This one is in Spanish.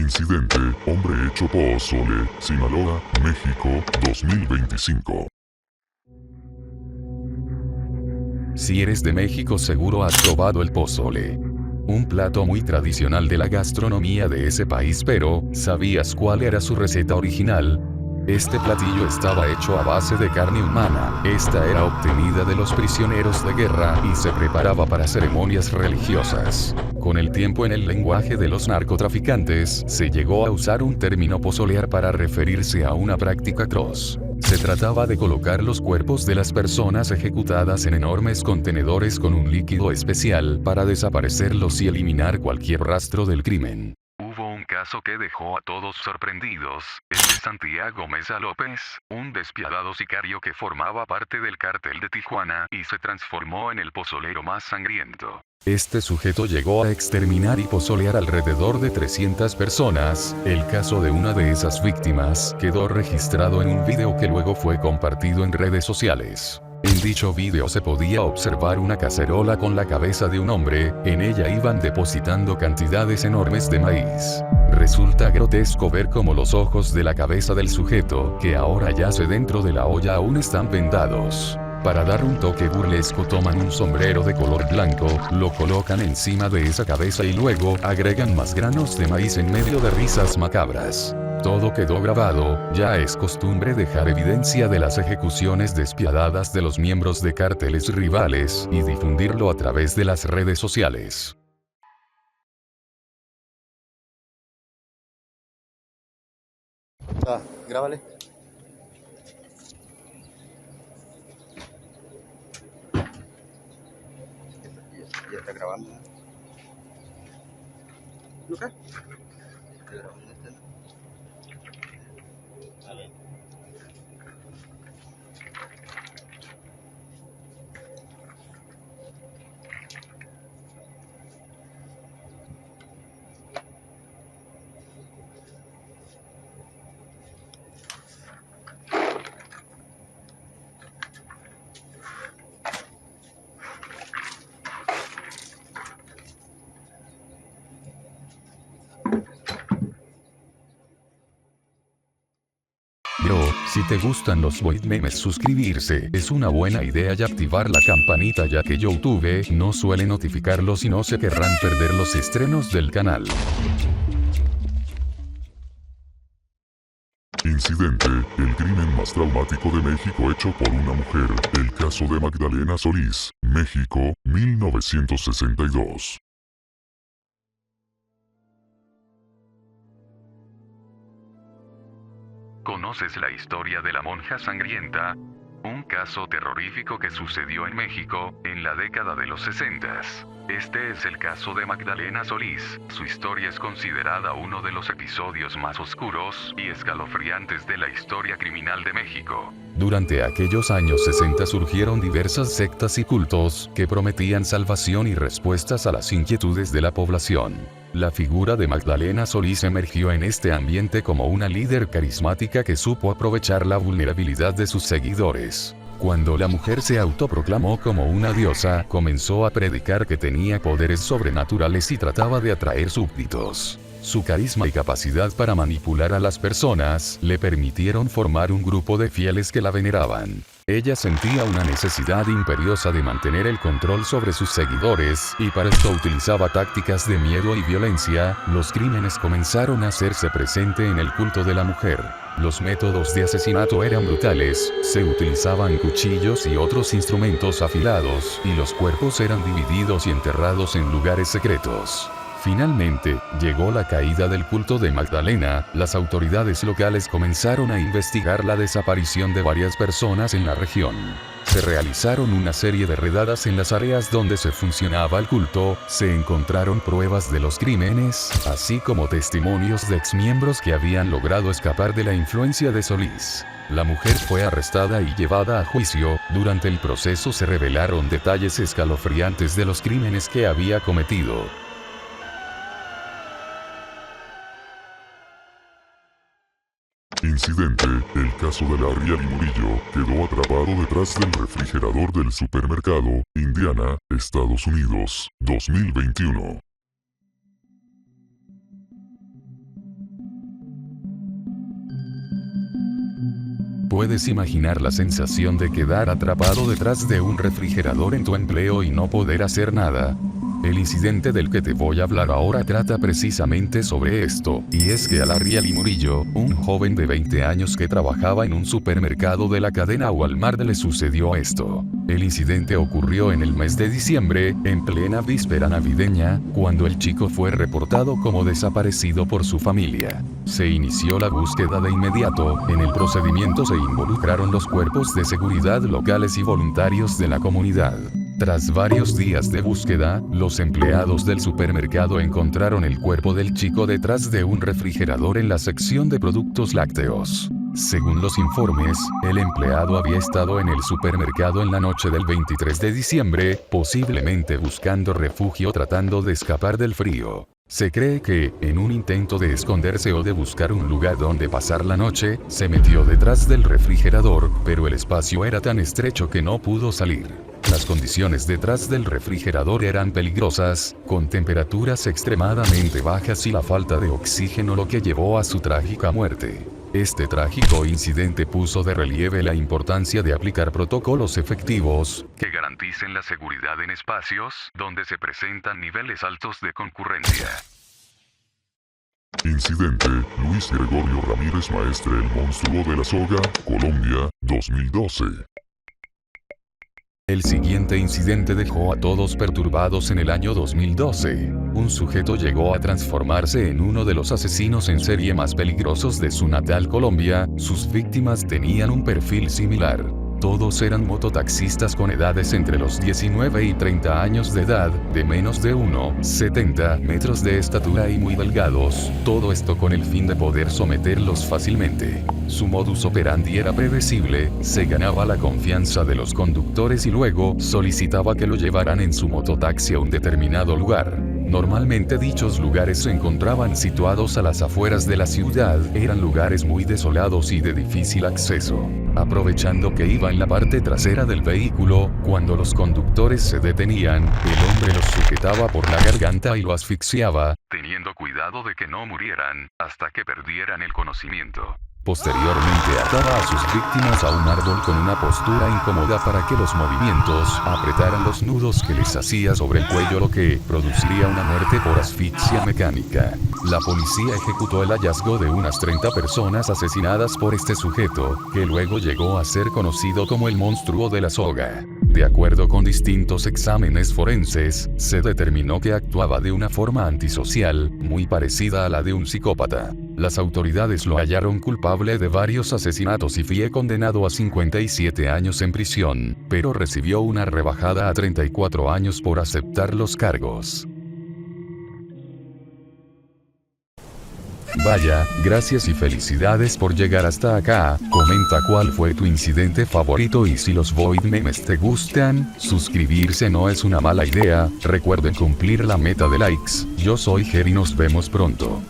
Incidente, hombre hecho pozole, Sinaloa, México, 2025. Si eres de México seguro has probado el pozole. Un plato muy tradicional de la gastronomía de ese país, pero ¿sabías cuál era su receta original? Este platillo estaba hecho a base de carne humana. Esta era obtenida de los prisioneros de guerra y se preparaba para ceremonias religiosas. Con el tiempo en el lenguaje de los narcotraficantes, se llegó a usar un término pozolear para referirse a una práctica atroz. Se trataba de colocar los cuerpos de las personas ejecutadas en enormes contenedores con un líquido especial para desaparecerlos y eliminar cualquier rastro del crimen. Hubo un caso que dejó a todos sorprendidos, el de Santiago Meza López, un despiadado sicario que formaba parte del cártel de Tijuana y se transformó en el pozolero más sangriento. Este sujeto llegó a exterminar y pozolear alrededor de 300 personas. El caso de una de esas víctimas quedó registrado en un video que luego fue compartido en redes sociales. En dicho video se podía observar una cacerola con la cabeza de un hombre, en ella iban depositando cantidades enormes de maíz. Resulta grotesco ver cómo los ojos de la cabeza del sujeto, que ahora yace dentro de la olla, aún están vendados. Para dar un toque burlesco toman un sombrero de color blanco, lo colocan encima de esa cabeza y luego agregan más granos de maíz en medio de risas macabras. Todo quedó grabado. Ya es costumbre dejar evidencia de las ejecuciones despiadadas de los miembros de cárteles rivales y difundirlo a través de las redes sociales. Grábale. Ya está grabando. ¿Lucas? Está grabando este, ¿no? A ver. Si te gustan los void memes, suscribirse es una buena idea y activar la campanita, ya que YouTube no suele notificarlos y no se querrán perder los estrenos del canal. Incidente, el crimen más traumático de México hecho por una mujer, el caso de Magdalena Solís, México, 1962. ¿Conoces la historia de la monja sangrienta? Un caso terrorífico que sucedió en México, en la década de los 60. Este es el caso de Magdalena Solís. Su historia es considerada uno de los episodios más oscuros y escalofriantes de la historia criminal de México. Durante aquellos años 60 surgieron diversas sectas y cultos que prometían salvación y respuestas a las inquietudes de la población. La figura de Magdalena Solís emergió en este ambiente como una líder carismática que supo aprovechar la vulnerabilidad de sus seguidores. Cuando la mujer se autoproclamó como una diosa, comenzó a predicar que tenía poderes sobrenaturales y trataba de atraer súbditos. Su carisma y capacidad para manipular a las personas le permitieron formar un grupo de fieles que la veneraban. Ella sentía una necesidad imperiosa de mantener el control sobre sus seguidores, y para esto utilizaba tácticas de miedo y violencia. Los crímenes comenzaron a hacerse presente en el culto de la mujer. Los métodos de asesinato eran brutales, se utilizaban cuchillos y otros instrumentos afilados, y los cuerpos eran divididos y enterrados en lugares secretos. Finalmente, llegó la caída del culto de Magdalena. Las autoridades locales comenzaron a investigar la desaparición de varias personas en la región. Se realizaron una serie de redadas en las áreas donde se funcionaba el culto, se encontraron pruebas de los crímenes, así como testimonios de exmiembros que habían logrado escapar de la influencia de Solís. La mujer fue arrestada y llevada a juicio. Durante el proceso se revelaron detalles escalofriantes de los crímenes que había cometido. Incidente, el caso de Larry Murillo quedó atrapado detrás del refrigerador del supermercado, Indiana, Estados Unidos, 2021. Puedes imaginar la sensación de quedar atrapado detrás de un refrigerador en tu empleo y no poder hacer nada. El incidente del que te voy a hablar ahora trata precisamente sobre esto, y es que a Larry Murillo, un joven de 20 años que trabajaba en un supermercado de la cadena Walmart, le sucedió esto. El incidente ocurrió en el mes de diciembre, en plena víspera navideña, cuando el chico fue reportado como desaparecido por su familia. Se inició la búsqueda de inmediato. En el procedimiento se involucraron los cuerpos de seguridad locales y voluntarios de la comunidad. Tras varios días de búsqueda, los empleados del supermercado encontraron el cuerpo del chico detrás de un refrigerador en la sección de productos lácteos. Según los informes, el empleado había estado en el supermercado en la noche del 23 de diciembre, posiblemente buscando refugio tratando de escapar del frío. Se cree que, en un intento de esconderse o de buscar un lugar donde pasar la noche, se metió detrás del refrigerador, pero el espacio era tan estrecho que no pudo salir. Las condiciones detrás del refrigerador eran peligrosas, con temperaturas extremadamente bajas y la falta de oxígeno, lo que llevó a su trágica muerte. Este trágico incidente puso de relieve la importancia de aplicar protocolos efectivos que garanticen la seguridad en espacios donde se presentan niveles altos de concurrencia. Incidente, Luis Gregorio Ramírez Maestre, el monstruo de la soga, Colombia, 2012. El siguiente incidente dejó a todos perturbados en el año 2012. Un sujeto llegó a transformarse en uno de los asesinos en serie más peligrosos de su natal Colombia. Sus víctimas tenían un perfil similar. Todos eran mototaxistas con edades entre los 19 y 30 años de edad, de menos de 1,70 metros de estatura y muy delgados, todo esto con el fin de poder someterlos fácilmente. Su modus operandi era predecible, se ganaba la confianza de los conductores y luego solicitaba que lo llevaran en su mototaxi a un determinado lugar. Normalmente dichos lugares se encontraban situados a las afueras de la ciudad, eran lugares muy desolados y de difícil acceso. Aprovechando que iba en la parte trasera del vehículo, cuando los conductores se detenían, el hombre los sujetaba por la garganta y lo asfixiaba, teniendo cuidado de que no murieran, hasta que perdieran el conocimiento. Posteriormente ataba a sus víctimas a un árbol con una postura incómoda para que los movimientos apretaran los nudos que les hacía sobre el cuello, lo que produciría una muerte por asfixia mecánica. La policía ejecutó el hallazgo de unas 30 personas asesinadas por este sujeto, que luego llegó a ser conocido como el monstruo de la soga. De acuerdo con distintos exámenes forenses, se determinó que actuaba de una forma antisocial, muy parecida a la de un psicópata. Las autoridades lo hallaron culpable de varios asesinatos y fue condenado a 57 años en prisión, pero recibió una rebajada a 34 años por aceptar los cargos. Vaya, gracias y felicidades por llegar hasta acá. Comenta cuál fue tu incidente favorito y si los Void Memes te gustan, suscribirse no es una mala idea. Recuerden cumplir la meta de likes. Yo soy Ger y nos vemos pronto.